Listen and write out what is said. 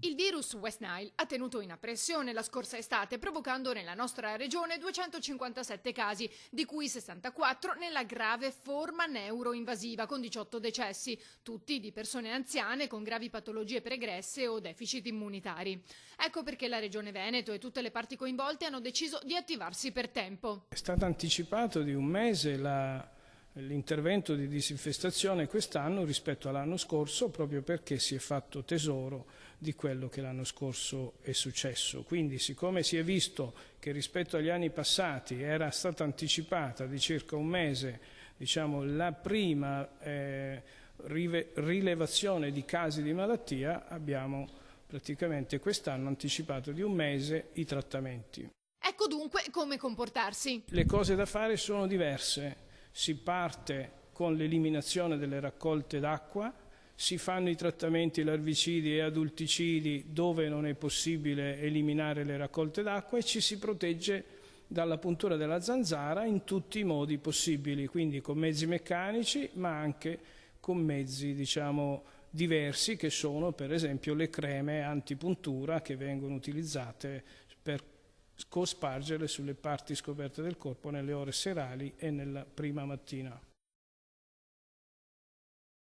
Il virus West Nile ha tenuto in appressione la scorsa estate, provocando nella nostra regione 257 casi, di cui 64 nella grave forma neuroinvasiva, con 18 decessi, tutti di persone anziane con gravi patologie pregresse o deficit immunitari. Ecco perché la Regione Veneto e tutte le parti coinvolte hanno deciso di attivarsi per tempo. È stato anticipato di un mese l'intervento di disinfestazione quest'anno rispetto all'anno scorso, proprio perché si è fatto tesoro di quello che l'anno scorso è successo. Quindi, siccome si è visto che rispetto agli anni passati era stata anticipata di circa un mese, la prima rilevazione di casi di malattia, abbiamo praticamente quest'anno anticipato di un mese i trattamenti. Ecco dunque come comportarsi. Le cose da fare sono diverse. Si parte con l'eliminazione delle raccolte d'acqua, si fanno i trattamenti larvicidi e adulticidi dove non è possibile eliminare le raccolte d'acqua e ci si protegge dalla puntura della zanzara in tutti i modi possibili, quindi con mezzi meccanici ma anche con mezzi diversi, che sono per esempio le creme antipuntura che vengono utilizzate per cospargere sulle parti scoperte del corpo nelle ore serali e nella prima mattina.